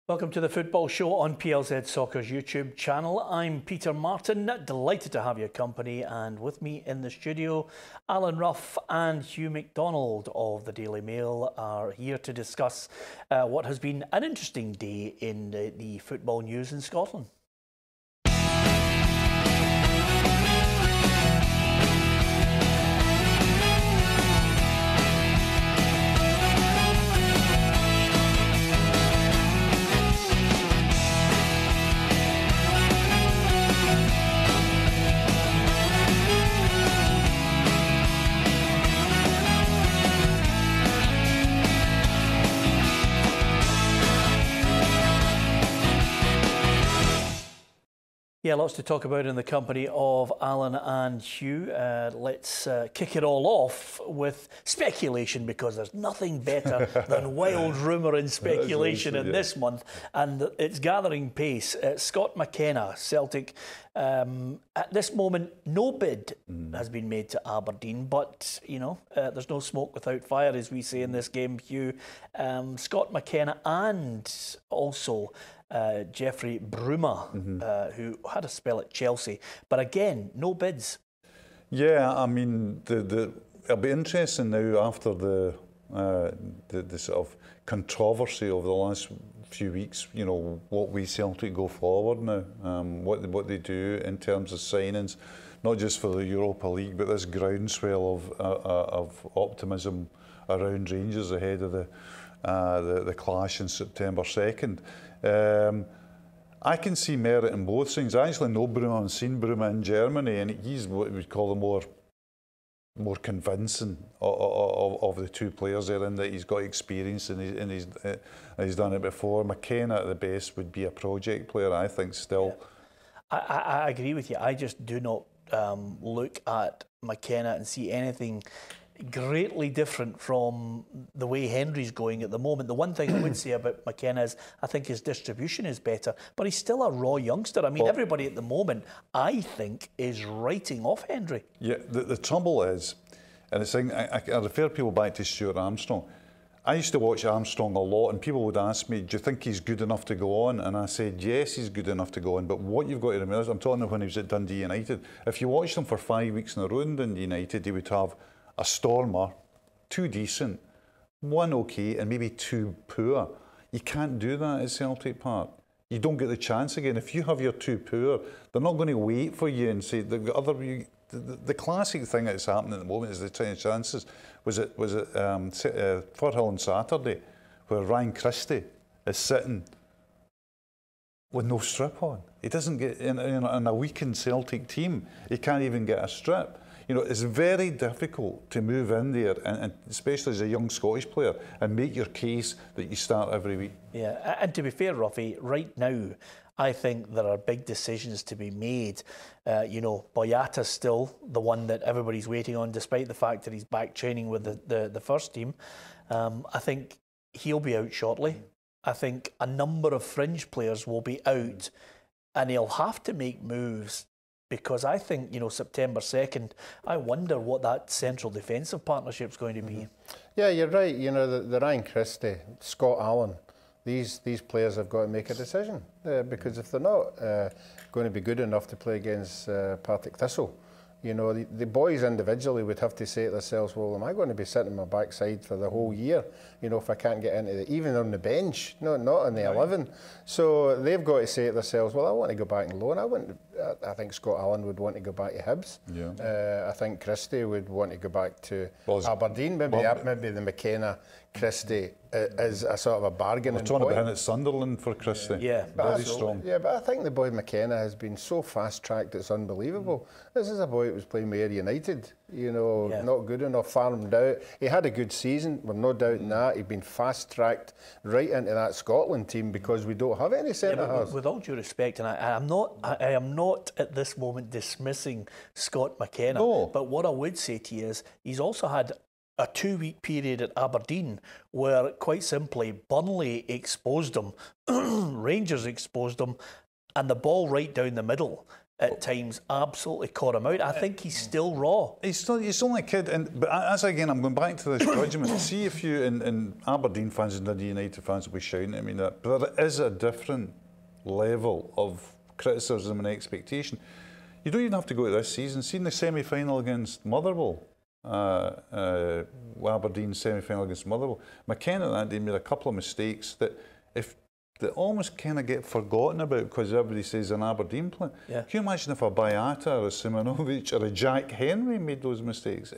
Welcome to the Football Show on PLZ Soccer's YouTube channel. I'm Peter Martin, delighted to have your company, and with me in the studio, Alan Ruff and Hugh MacDonald of the Daily Mail are here to discuss what has been an interesting day in the football news in Scotland. Yeah, lots to talk about in the company of Alan and Hugh. Let's kick it all off with speculation, because there's nothing better than wild rumour and speculation in this month, and it's gathering pace. Scott McKenna, Celtic, at this moment, no bid has been made to Aberdeen, but, you know, there's no smoke without fire, as we say in this game, Hugh. Scott McKenna and also Jeffrey Bruma, who had a spell at Chelsea, but again, no bids. Yeah, I mean, it'll be interesting now after the sort of controversy over the last few weeks. You know, what we Celtic go forward now, what they do in terms of signings, not just for the Europa League, but this groundswell of optimism around Rangers ahead of the clash on September 2nd. I can see merit in both things. I actually know Bruma and seen Bruma in Germany, and he's what we'd call the more convincing of the two players there, in that he's got experience and he's done it before. McKenna at the best would be a project player, I think, still. Yeah. I agree with you. I just do not look at McKenna and see anything greatly different from the way Henry's going at the moment. The one thing I would say about McKenna is I think his distribution is better, but he's still a raw youngster. I mean, everybody at the moment, I think, is writing off Henry. Yeah, the trouble is, and it's saying, I refer people back to Stuart Armstrong. I used to watch Armstrong a lot, and people would ask me, do you think he's good enough to go on? And I said, yes, he's good enough to go on, but what you've got to remember, I'm talking about when he was at Dundee United, if you watched him for 5 weeks in a row in Dundee United, he would have a stormer, 2 decent, 1 okay, and maybe 2 poor. You can't do that at Celtic Park. You don't get the chance again. If you have your 2 poor, they're not going to wait for you and say the classic thing that's happening at the moment is the chances. Was it Firhill on Saturday, where Ryan Christie is sitting with no strip on. He doesn't get in a weakened Celtic team. He can't even get a strip. You know, it's very difficult to move in there, and especially as a young Scottish player, and make your case that you start every week. Yeah, and to be fair, Ruffy, right now, I think there are big decisions to be made. You know, Boyata's still the one that everybody's waiting on, despite the fact that he's back training with the first team. I think he'll be out shortly. I think a number of fringe players will be out, and he'll have to make moves. Because I think, you know, September 2nd, I wonder what that central defensive partnership's going to be. Yeah, you're right. You know, the Ryan Christie, Scott Allen, these players have got to make a decision. Because if they're not going to be good enough to play against Partick Thistle, you know, the boys individually would have to say to themselves, well, am I going to be sitting on my backside for the whole year, you know, if I can't get into even on the bench, not on the 11. So they've got to say to themselves, well, I want to go back and loan. I think Scott Allen would want to go back to Hibs. Yeah. I think Christie would want to go back to Aberdeen. Maybe the McKenna Christie is a sort of a bargaining point. We're talking about him at Sunderland for Christie. Yeah, very strong. Yeah, but I think the boy McKenna has been so fast-tracked, it's unbelievable. This is a boy that was playing with Ayr United, you know, not good enough, farmed out. He had a good season, we're no doubting that. He'd been fast-tracked right into that Scotland team because we don't have any centre-halves. With all due respect, and I am not at this moment dismissing Scott McKenna, but what I would say to you is he's also had a 2-week period at Aberdeen where, quite simply, Burnley exposed him, Rangers exposed him, and the ball right down the middle at times absolutely caught him out. I think he's still raw. He's only a kid, but as again, I'm going back to this judgment. See if you and Aberdeen fans and Dundee United fans will be shouting at me that, but there is a different level of criticism and expectation. You don't even have to go to this season. See in the semi-final against Motherwell, Aberdeen semi-final against Motherwell, McKenna that day made a couple of mistakes that almost kind of get forgotten about because everybody says an Aberdeen player. Yeah. Can you imagine if a Bayata or a Simonovic or a Jack Henry made those mistakes?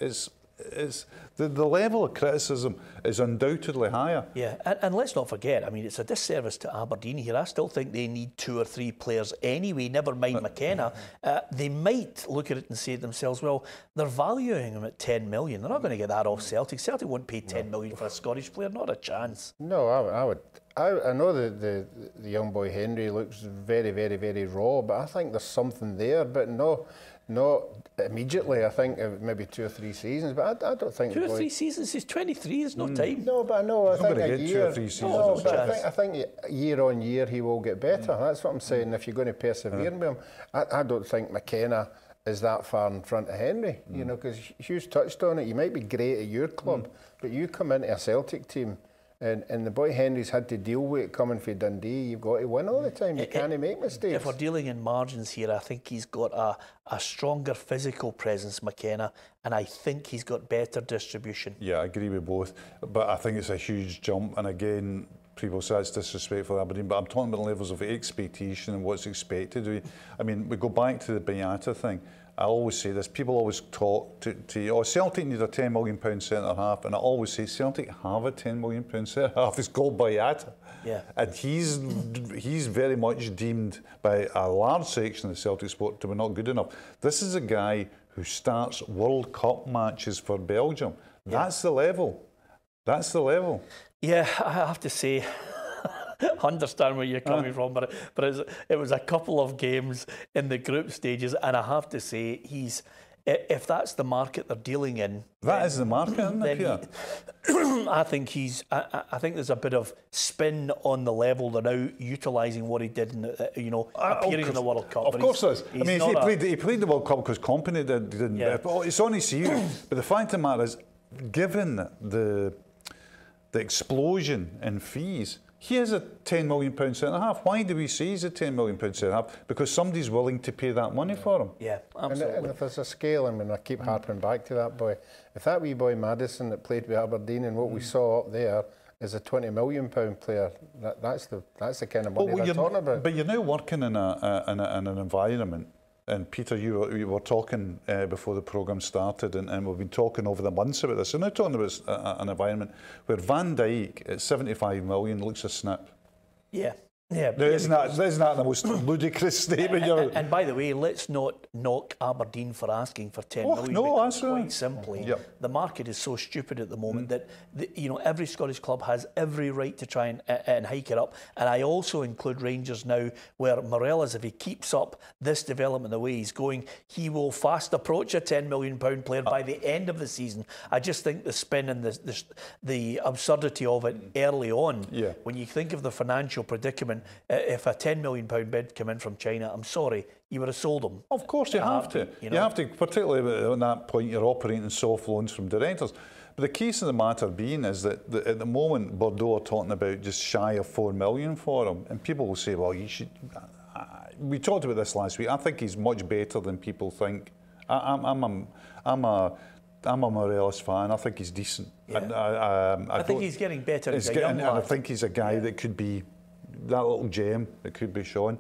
The level of criticism is undoubtedly higher. Yeah, and let's not forget, I mean, it's a disservice to Aberdeen here. I still think they need 2 or 3 players anyway, never mind McKenna. They might look at it and say to themselves, well, they're valuing him at 10 million. They're not going to get that off Celtic. Celtic won't pay 10 million for a Scottish player, not a chance. No, I would. I know the young boy Henry looks very, very, very raw, but I think there's something there, but not immediately. I think maybe 2 or 3 seasons, but I don't think 2 or 3 seasons. He's 23. There's no time. No, but I know. I think a year. 2 or 3 seasons. No, but I think year on year he will get better. That's what I'm saying. If you're going to persevere with him, I don't think McKenna is that far in front of Henry. You know, because Hugh's touched on it. You might be great at your club, but you come into a Celtic team. And the boy Henry's had to deal with it coming from Dundee. You've got to win all the time. You can't make mistakes. If we're dealing in margins here, I think he's got a stronger physical presence, McKenna, and I think he's got better distribution. Yeah, I agree with both. But I think it's a huge jump. And again, people say it's disrespectful to Aberdeen, but I'm talking about levels of expectation and what's expected. I mean, we go back to the Beata thing. I always say this, people always talk to you, Celtic need a £10 million centre-half, and I always say Celtic have a £10 million centre-half, it's called Bayata. Yeah. And he's very much deemed by a large section of the Celtic sport to be not good enough. This is a guy who starts World Cup matches for Belgium. That's the level. That's the level. Yeah, I have to say, I understand where you're coming from, but it was a couple of games in the group stages, and I have to say if that's the market they're dealing in, that is the market, isn't it, Peter? I think I think there's a bit of spin on the level they're now utilising what he did in appearing in the World Cup. Of course there is. I mean, he played the World Cup because Company didn't. Yeah. It's on his CV. But the fact of the matter is, given the explosion in fees, he is a £10 million centre-half. Why do we say he's a £10 million centre-half? Because somebody's willing to pay that money for him. Yeah, absolutely. And if there's a scale, I mean, I keep harping back to that boy. If that wee boy Madison that played with Aberdeen and what we saw up there is a £20 million player, that's the kind of money they're talking about. But you're now working in an environment. And Peter, you were talking before the programme started, and we've been talking over the months about this. So now talking about an environment where Van Dijk at 75 million looks a snip. Yeah. Yeah, isn't that the most ludicrous statement? And by the way, let's not knock Aberdeen for asking for 10 million. No, that's quite simply, the market is so stupid at the moment that every Scottish club has every right to try and hike it up. And I also include Rangers now, where Morelos, if he keeps up this development the way he's going, he will fast approach a £10 million player by the end of the season. I just think the spin and the absurdity of it early on, when you think of the financial predicament. If a £10 million bid came in from China, I'm sorry, you would have sold them. Of course you have to. You have to, particularly at that point, you're operating soft loans from directors. But the case of the matter being is that at the moment, Bordeaux are talking about just shy of $4 million for him. And people will say, well, you should... we talked about this last week. I think he's much better than people think. I'm a Morelos fan. I think he's decent. Yeah. I think he's getting better as a young lad. And I think he's a guy that could be... that little gem that could be shown.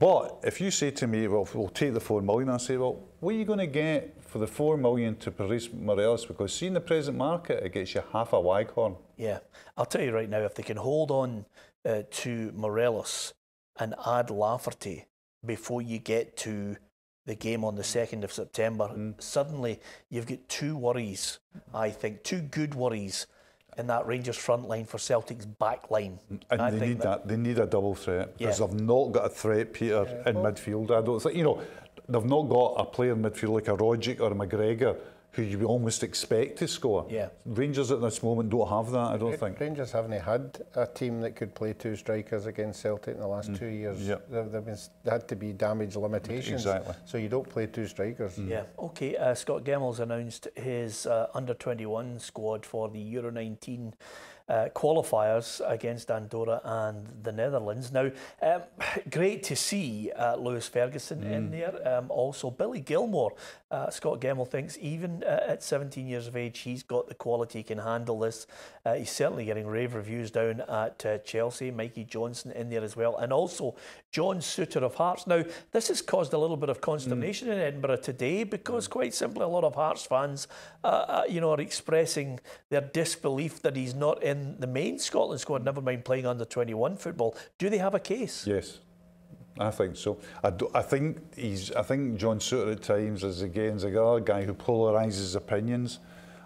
But if you say to me, well, we'll take the $4 million, I say, well, what are you going to get for the $4 million to Paris Morelos? Because see, in the present market, it gets you half a Waghorn. Yeah, I'll tell you right now, if they can hold on to Morelos and add Lafferty before you get to the game on the 2nd of September, suddenly you've got 2 worries, I think, 2 good worries in that Rangers front line for Celtic's back line. And they need that. They need a double threat because they've not got a threat, Peter, in midfield. I don't think, they've not got a player in midfield like a Rogic or a McGregor who you almost expect to score. Yeah. Rangers at this moment don't have that, I don't think. Rangers haven't had a team that could play two strikers against Celtic in the last 2 years. Yep. There had to be damage limitations. Exactly. So you don't play two strikers. Yeah, okay. Scott Gemmel's announced his under-21 squad for the Euro 19 qualifiers against Andorra and the Netherlands. Now, great to see Lewis Ferguson in there. Also, Billy Gilmore. Scott Gemmell thinks even at 17 years of age, he's got the quality, he can handle this. He's certainly getting rave reviews down at Chelsea. Mikey Johnson in there as well. And also John Suter of Hearts. Now, this has caused a little bit of consternation in Edinburgh today because quite simply a lot of Hearts fans are expressing their disbelief that he's not in the main Scotland squad, never mind playing under 21 football. Do they have a case? Yes, I think so. I think John Suter at times is another guy who polarises opinions.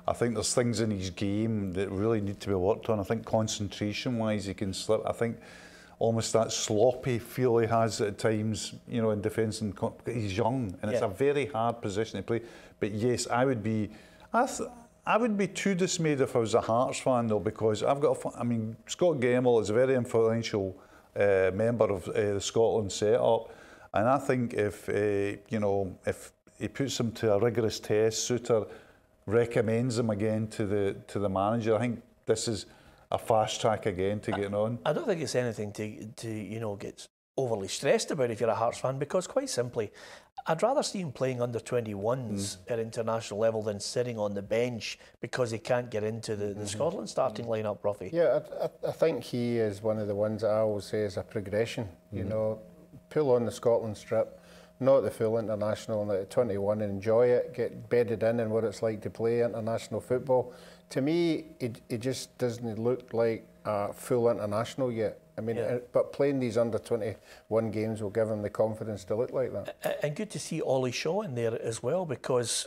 I think there's things in his game that really need to be worked on. I think concentration-wise he can slip. I think almost that sloppy feel he has at times, in defence. And he's young, and it's a very hard position to play. But yes, I would be too dismayed if I was a Hearts fan, though, because Scott Gemmell is a very influential member of the Scotland setup, and I think if he puts him to a rigorous test, Suter recommends him again to the manager, I think this is a fast track again to getting on. I don't think it's anything to get overly stressed about if you're a Hearts fan, because quite simply, I'd rather see him playing under 21s at international level than sitting on the bench because he can't get into the Scotland starting lineup, Ruffy. Yeah, I think he is one of the ones that I always say is a progression. Pull on the Scotland strip, not the full international, and at 21 and enjoy it, get bedded in what it's like to play international football. To me, it just doesn't look like a full international yet. But playing these under 21 games will give him the confidence to look like that. And good to see Ollie Shaw in there as well, because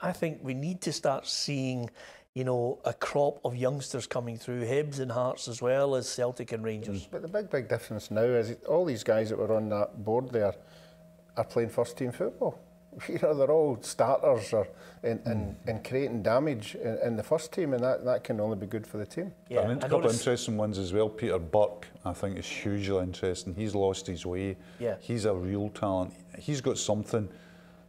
I think we need to start seeing, a crop of youngsters coming through, Hibs and Hearts as well as Celtic and Rangers. But the big difference now is all these guys that were on that board there are playing first team football. They're all starters and creating damage in the first team, and that can only be good for the team. Yeah, a couple of interesting ones as well. Peter Burke, I think, is hugely interesting. He's lost his way. Yeah. He's a real talent. He's got something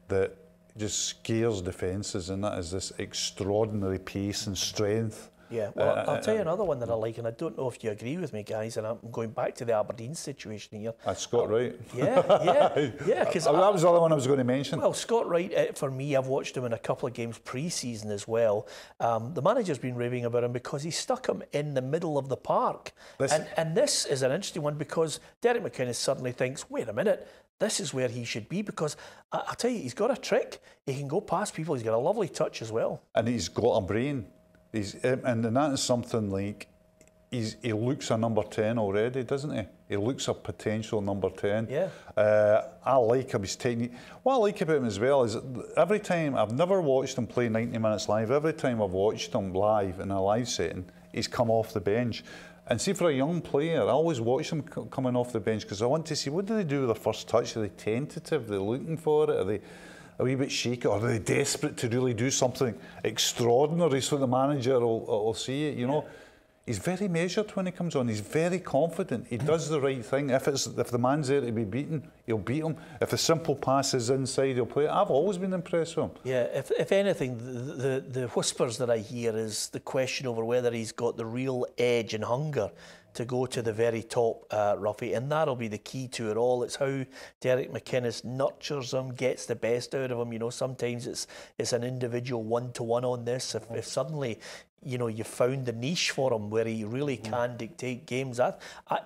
that just scares defences, and that is this extraordinary pace and strength. Yeah, well, I'll tell you another one that I like, and I don't know if you agree with me, guys, and I'm going back to the Aberdeen situation here. That's Scott Wright. Yeah, because that was the other one I was going to mention. Well, Scott Wright, for me, I've watched him in a couple of games pre-season as well. The manager's been raving about him because he stuck him in the middle of the park. And this is an interesting one because Derek McInnes suddenly thinks, wait a minute, this is where he should be, because I'll tell you, he's got a trick. He can go past people. He's got a lovely touch as well. And he's got a brain. And that is something like he looks a number 10 already, doesn't he? He looks a potential number 10. Yeah. I like him, his technique. What I like about him as well is every time, I've never watched him play 90 minutes live, every time I've watched him live in a live setting, he's come off the bench. And see, for a young player, I always watch them coming off the bench because I want to see, what do they do with their first touch? Are they tentative? Are they looking for it? Are they a wee bit shaky, or are they desperate to really do something extraordinary so the manager will see it? He's very measured when he comes on. He's very confident. He does the right thing. If the man's there to be beaten, he'll beat him. If the simple pass is inside, he'll play it. I've always been impressed with him. Yeah, if anything, the whispers that I hear is the question over whether he's got the real edge and hunger to go to the very top, Ruffy, and that'll be the key to it all. It's how Derek McInnes nurtures him, gets the best out of him. Sometimes it's an individual one-to-one on this. If suddenly, you've found the niche for him where he really can dictate games.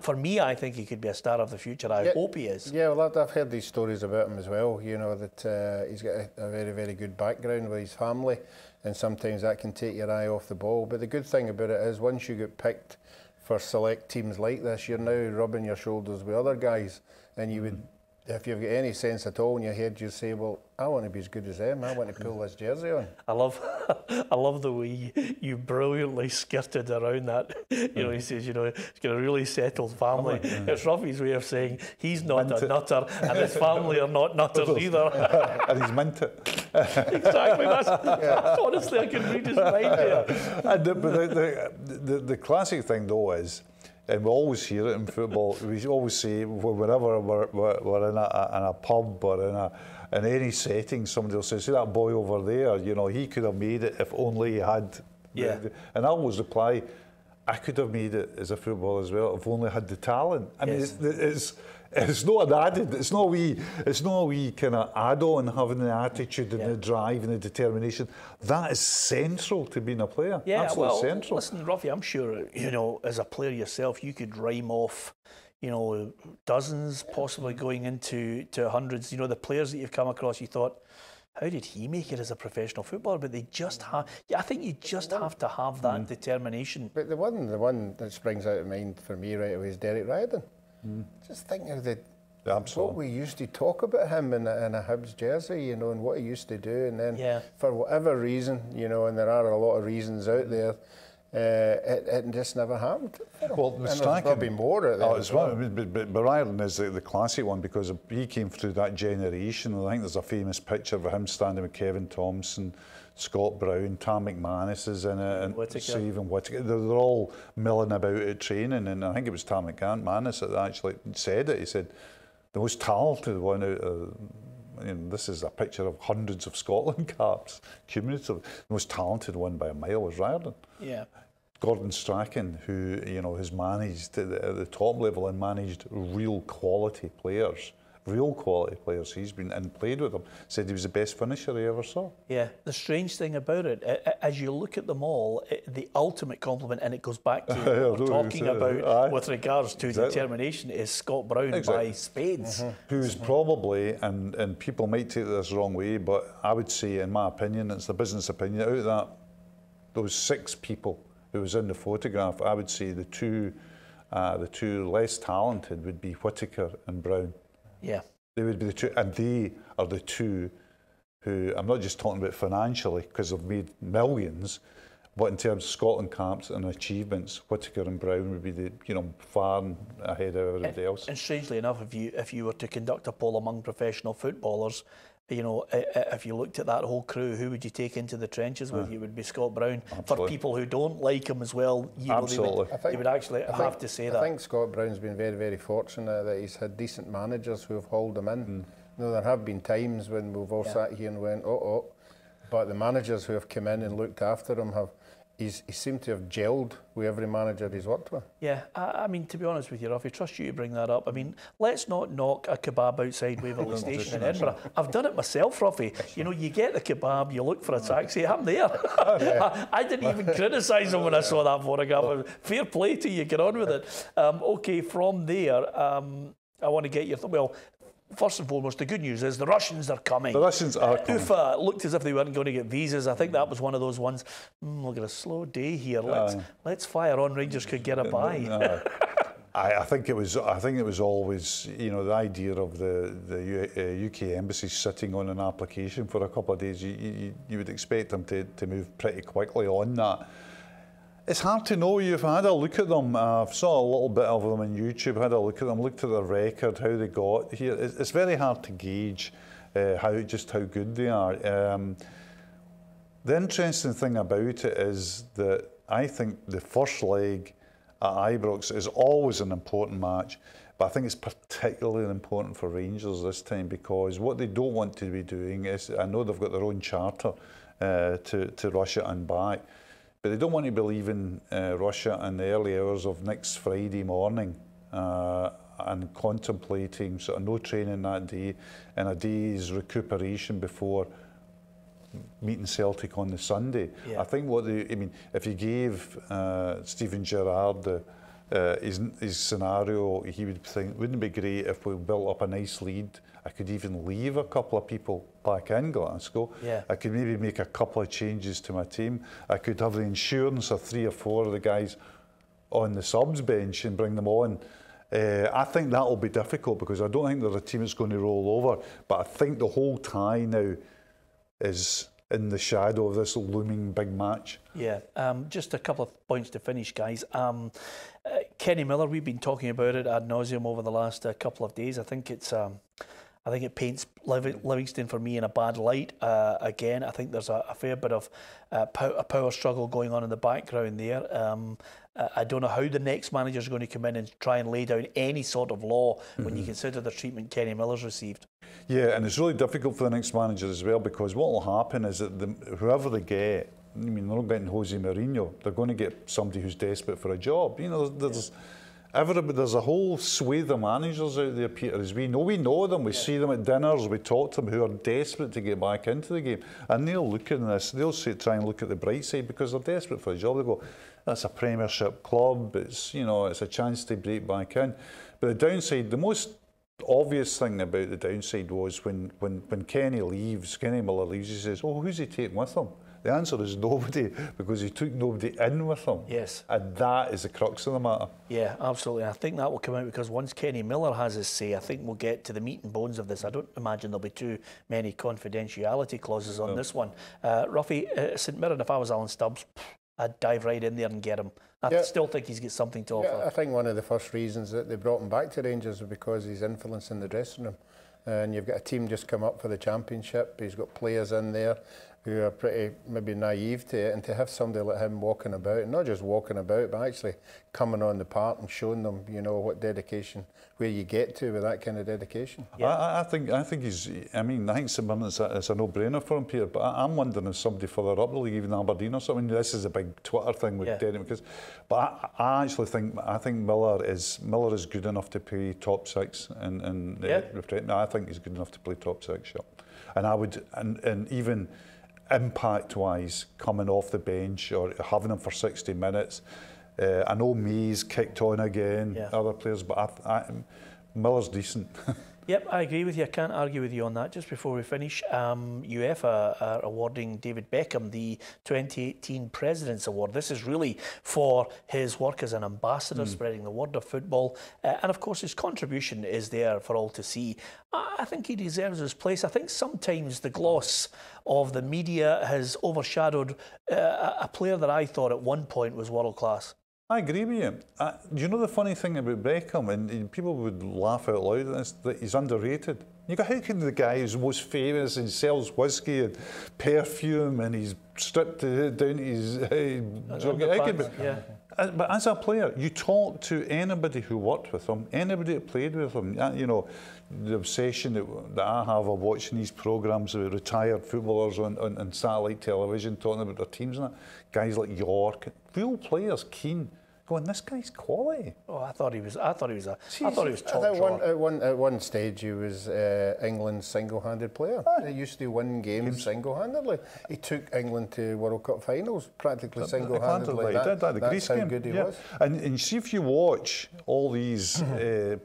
For me, I think he could be a star of the future. I hope he is. Yeah, well, I've heard these stories about him as well, that he's got a very, very good background with his family, and sometimes that can take your eye off the ball. But the good thing about it is once you get picked for select teams like this, you're now rubbing your shoulders with other guys, and you would, if you've got any sense at all in your head, you say, well, I want to be as good as them. I want to pull this jersey on. I love the way you brilliantly skirted around that. He says, he's got a really settled family. It's Ruffy's way of saying he's not a nutter, and his family are not nutters either. And he's meant it. Exactly. Honestly, I can read his mind there. And the classic thing though is, and we always hear it in football, we always say whenever we're in a pub or in any setting, somebody will say, see that boy over there, you know, he could have made it if only he had. Yeah. And I always reply, I could have made it as a footballer as well if only I had the talent. I mean, it's not an added, it's not a wee kind of add-on having the attitude and the drive and the determination. That is central to being a player. Yeah, absolutely central. Listen, Ruffy, I'm sure, you know, as a player yourself, you could rhyme off, you know, dozens, possibly going into hundreds. You know, the players that you've come across, you thought, how did he make it as a professional footballer? But they just have, I think you just have to have that determination. But the one that springs out of mind for me right away is Derek Riordan. Just think of what we used to talk about him in a Hibs jersey, you know, and what he used to do, and then for whatever reason, you know, and there are a lot of reasons out there, it just never happened. Well, there's probably more out there. Oh, it's one, but Riordan is the classic one because he came through that generation. And I think there's a famous picture of him standing with Kevin Thompson, Scott Brown, Tam McManus is in it, and Stephen Whittaker. They're all milling about at training, and I think it was Tam McManus that actually said it. He said, the most talented one out of, this is a picture of hundreds of Scotland caps, cumulative. The most talented one by a mile was Riordan. Yeah. Gordon Strachan, who has managed at the top level and managed real quality players. He's been and played with them. Said he was the best finisher he ever saw. Yeah. The strange thing about it, as you look at them all, the ultimate compliment, and it goes back to what we're talking about with regards to determination, is Scott Brown by spades. Who's probably, and people might take this the wrong way, but I would say, in my opinion, it's the business opinion, out of those 6 people who was in the photograph, I would say the two less talented would be Whittaker and Brown. Yeah. They would be the two, and they are the two who, I'm not just talking about financially, because they've made millions, but in terms of Scotland caps and achievements, Whittaker and Brown would be the, far ahead of everybody else. And strangely enough, if you were to conduct a poll among professional footballers, if you looked at that whole crew, who would you take into the trenches with? You would be Scott Brown. Absolutely. For people who don't like him as well, they would actually have to say that. I think Scott Brown's been very, very fortunate that he's had decent managers who have hauled him in. There have been times when we've all sat here and went, but the managers who have come in and looked after him he seemed to have gelled with every manager he's worked with. Yeah, I mean, to be honest with you, Ruff, I trust you to bring that up. I mean, let's not knock a kebab outside Waverley Station in Edinburgh. I've done it myself, Ruffy. You get the kebab, you look for a taxi, I'm there. I didn't even criticise him when I saw that photograph. Fair play to you, get on with it. Okay, from there, I want to get your... First and foremost, the good news is the Russians are coming. The Russians are coming. Ufa looked as if they weren't going to get visas. I think that was one of those ones. Look at a slow day here. Let's fire on. Rangers could get a bye. I think it was always, the idea of the UK embassy sitting on an application for a couple of days. You would expect them to move pretty quickly on that. It's hard to know. You've had a look at them. I've saw a little bit of them on YouTube, had a look at them, looked at their record, how they got here. It's very hard to gauge how good they are. The interesting thing about it is that I think the first leg at Ibrox is always an important match, but I think it's particularly important for Rangers this time because what they don't want to be doing is, I know they've got their own charter to Russia and back, but they don't want to be leaving Russia in the early hours of next Friday morning and contemplating sort of no training that day and a day's recuperation before meeting Celtic on the Sunday. I think if you gave Stephen Gerrard his scenario, he would think, wouldn't it be great if we built up a nice lead? I could even leave a couple of people back in Glasgow. I could maybe make a couple of changes to my team. I could have the insurance of 3 or 4 of the guys on the subs bench and bring them on. I think that will be difficult because I don't think they're a team that's going to roll over. But I think the whole tie now is in the shadow of this looming big match. Just a couple of points to finish, guys. Kenny Miller, we've been talking about it ad nauseum over the last couple of days. I think it's I think it paints Livingston for me in a bad light. Again, I think there's a fair bit of a power struggle going on in the background there. I don't know how the next manager is going to come in and try and lay down any sort of law when you consider the treatment Kenny Miller's received. Yeah, and it's really difficult for the next manager as well, because what will happen is that whoever they get, I mean, they're not getting Jose Mourinho, they're going to get somebody who's desperate for a job. You know, there's a whole swathe of managers out there, Peter, as we know them, we see them at dinners, we talk to them, who are desperate to get back into the game, and they'll look at this, they'll try and look at the bright side, because they're desperate for a job. They go, that's a Premiership club, it's, you know, it's a chance to break back in. But the downside, the most obvious thing about the downside was when Kenny Miller leaves, he says, oh, who's he taking with him? The answer is nobody, because he took nobody in with him. Yes. And that is the crux of the matter. Yeah, absolutely. I think that will come out, because once Kenny Miller has his say, I think we'll get to the meat and bones of this. I don't imagine there'll be too many confidentiality clauses on this one. Ruffy, St Mirren, if I was Alan Stubbs, I'd dive right in there and get him. I still think he's got something to offer. I think one of the first reasons that they brought him back to Rangers was because of his influence in the dressing room. And you've got a team just come up for the championship. He's got players in there who are pretty maybe naive to it, and to have somebody like him walking about, and not just walking about, but actually coming on the part and showing them, you know, what dedication, where you get to with that kind of dedication. Yeah. I think he's, I mean, I think St Mirren's it's a no-brainer for him, Peter, but I'm wondering if somebody further up the league, even Aberdeen or something, this is a big Twitter thing with Derek, because, but I actually think Miller is good enough to play top six, and I think he's good enough to play top six, sure. And I would, and even impact-wise, coming off the bench or having him for 60 minutes. I know May's kicked on again, other players, but Miller's decent. Yep, I agree with you. I can't argue with you on that. Just before we finish, UEFA are awarding David Beckham the 2018 President's Award. This is really for his work as an ambassador, spreading the word of football. And of course, his contribution is there for all to see. I think he deserves his place. I think sometimes the gloss of the media has overshadowed a player that I thought at one point was world class. I agree with you. Do you know the funny thing about Beckham, and people would laugh out loud at this, that he's underrated? You go, how can the guy who's most famous and sells whiskey and perfume and he's stripped down to his but as a player, you talk to anybody who worked with him, anybody that played with him, you know, the obsession that I have of watching these programmes of retired footballers on satellite television talking about their teams and that, guys like York, real players, Keane, going, this guy's quality. Oh, I thought he was top drawer. At one stage, he was England's single-handed player. He used to win games single-handedly. He took England to World Cup finals practically single-handedly. That's how good he was. And see, if you watch all these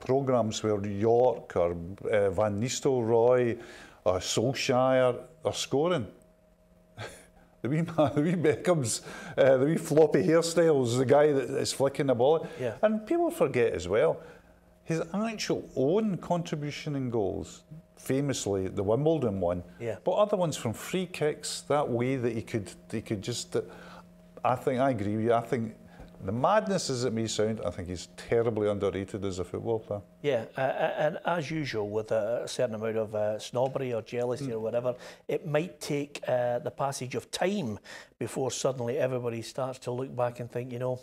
programmes where York or Van Nistelrooy or Solskjaer are scoring, the wee Beckham's, the wee floppy hairstyles, the guy that is flicking the ball. Yeah. And people forget as well, his actual own contribution in goals, famously the Wimbledon one, but other ones from free kicks, that way that he could just, I agree with you, I think the madness as it may sound, I think he's terribly underrated as a football player. Yeah, and as usual with a certain amount of snobbery or jealousy or whatever, it might take the passage of time before suddenly everybody starts to look back and think, you know,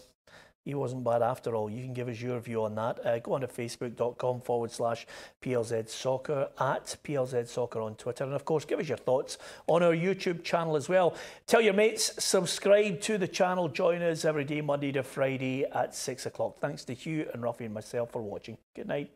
he wasn't bad after all. You can give us your view on that. Go on to facebook.com/PLZ Soccer, at PLZ Soccer on Twitter. And of course, give us your thoughts on our YouTube channel as well. Tell your mates, subscribe to the channel. Join us every day, Monday to Friday at 6 o'clock. Thanks to Hugh and Ruffy and myself for watching. Good night.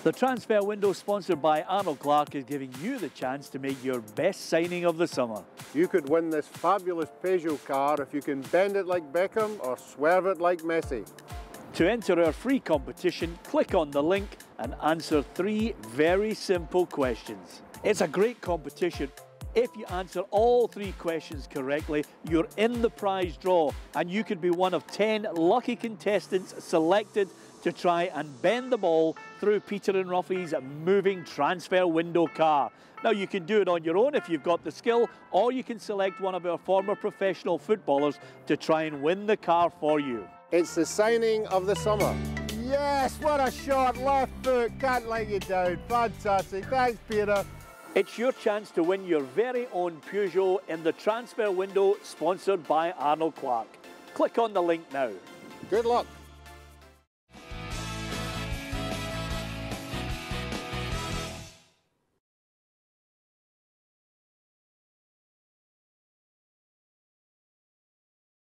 The transfer window, sponsored by Arnold Clark, is giving you the chance to make your best signing of the summer. You could win this fabulous Peugeot car if you can bend it like Beckham or swerve it like Messi. To enter our free competition, click on the link and answer 3 very simple questions. It's a great competition. If you answer all 3 questions correctly, you're in the prize draw and you could be one of 10 lucky contestants selected to try and bend the ball through Peter and Ruffy's moving transfer window car. Now, you can do it on your own if you've got the skill, or you can select one of our former professional footballers to try and win the car for you. It's the signing of the summer. Yes, what a shot, left foot, can't let you down. Fantastic, thanks Peter. It's your chance to win your very own Peugeot in the transfer window, sponsored by Arnold Clark. Click on the link now. Good luck.